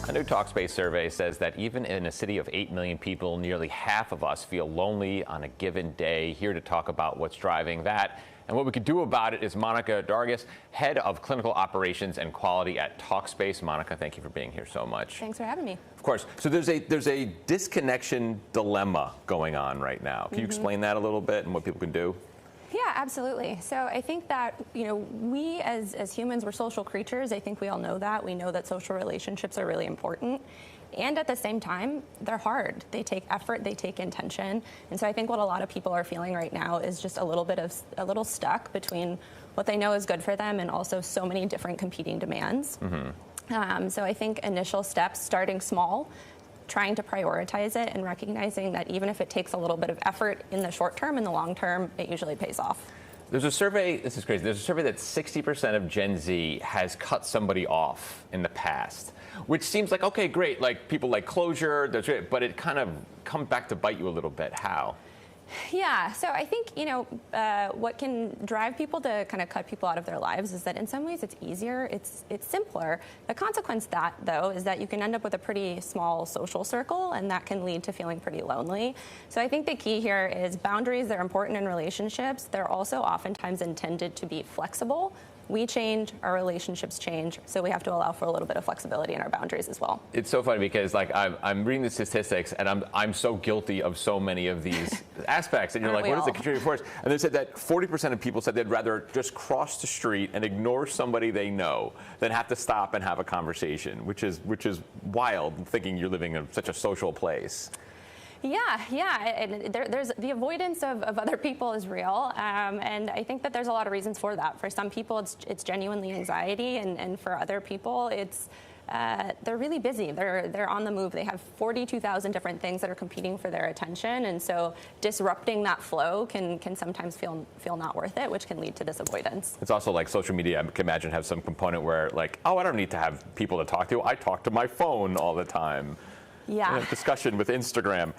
A new Talkspace survey says that even in a city of 8 million people, nearly half of us feel lonely on a given day. Here to talk about what's driving that and what we could do about it is Monica Dargis, Head of Clinical Operations and Quality at Talkspace. Monica, thank you for being here so much. Thanks for having me. Of course. So there's a disconnection dilemma going on right now. Can you explain that a little bit and what people can do? Yeah, absolutely. So I think that, we as humans, we're social creatures. I think we all know that. We know that social relationships are really important. And at the same time, they're hard. They take effort, they take intention. And so I think what a lot of people are feeling right now is just a little stuck between what they know is good for them and also so many different competing demands. So I think initial steps, starting small, trying to prioritize it and recognizing that even if it takes a little bit of effort in the short term, in the long term, it usually pays off. There's a survey, this is crazy, there's a survey that 60% of Gen Z has cut somebody off in the past, which seems like, okay, great, like people like closure, but it kind of comes back to bite you a little bit. How? Yeah, so I think, what can drive people to kind of cut people out of their lives is that in some ways it's easier, it's simpler. The consequence of that, though, is that you can end up with a pretty small social circle, and that can lead to feeling pretty lonely. So I think the key here is boundaries. They're important in relationships. They're also oftentimes intended to be flexible. We change, our relationships change, so we have to allow for a little bit of flexibility in our boundaries as well. It's so funny because I'm reading the statistics and I'm so guilty of so many of these aspects, and you're like, what is the contributing force? And they said that 40% of people said they'd rather just cross the street and ignore somebody they know than have to stop and have a conversation, which is wild, thinking you're living in such a social place. Yeah, and there's the avoidance of other people is real, and I think that there's a lot of reasons for that. For some people, it's genuinely anxiety, and for other people, it's they're really busy. They're on the move. They have 42,000 different things that are competing for their attention, and so disrupting that flow can sometimes feel not worth it, which can lead to this avoidance. It's also like social media, I can imagine, have some component where like, oh, I don't need to have people to talk to. I talk to my phone all the time. Yeah. Discussion with Instagram.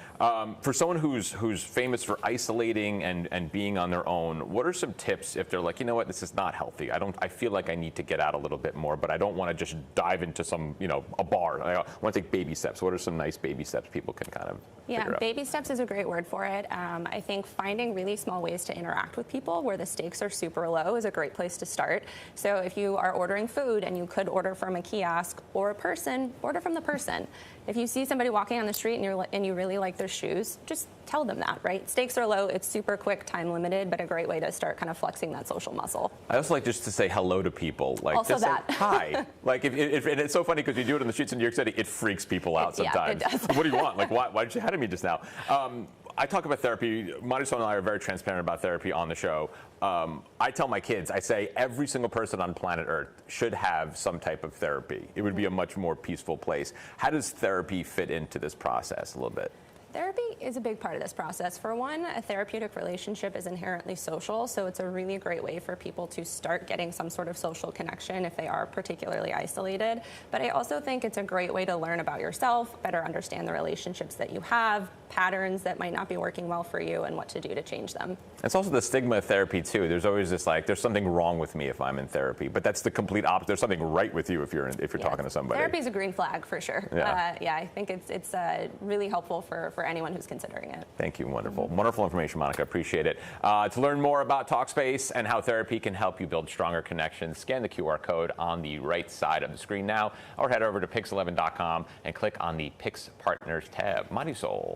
For someone who's famous for isolating and being on their own, what are some tips if they're like, you know what, this is not healthy. I feel like I need to get out a little bit more, but I don't want to just dive into some, a bar. I want to take baby steps. What are some nice baby steps people can kind of figure out? Baby steps is a great word for it. I think finding really small ways to interact with people where the stakes are super low is a great place to start. So if you are ordering food and you could order from a kiosk or a person, order from the person. If you see somebody walking on the street and you really like their shoes, just tell them that, right? Stakes are low, it's super quick, time limited, but a great way to start kind of flexing that social muscle. I also like just to say hello to people. Like, also just that. Like, hi. Like, and it's so funny because you do it in the streets in New York City, it freaks people out sometimes. Yeah, it does. What do you want? Like, why did you say hi to me just now? I talk about therapy. Marisol and I are very transparent about therapy on the show. I tell my kids, I say every single person on planet Earth should have some type of therapy. It would be a much more peaceful place. How does therapy fit into this process a little bit? Therapy is a big part of this process. For one, a therapeutic relationship is inherently social, so it's a really great way for people to start getting some sort of social connection if they are particularly isolated. But I also think it's a great way to learn about yourself, better understand the relationships that you have, patterns that might not be working well for you, and what to do to change them. It's also the stigma of therapy, too. There's always this, like, there's something wrong with me if I'm in therapy, but that's the complete opposite. There's something right with you if you're talking to somebody. Therapy is a green flag, for sure. Yeah, I think it's really helpful for anyone who's considering it. Thank you. Wonderful. Wonderful information, Monica. Appreciate it. To learn more about Talkspace and how therapy can help you build stronger connections, scan the QR code on the right side of the screen now, or head over to pix11.com and click on the PIX Partners tab. Marisol.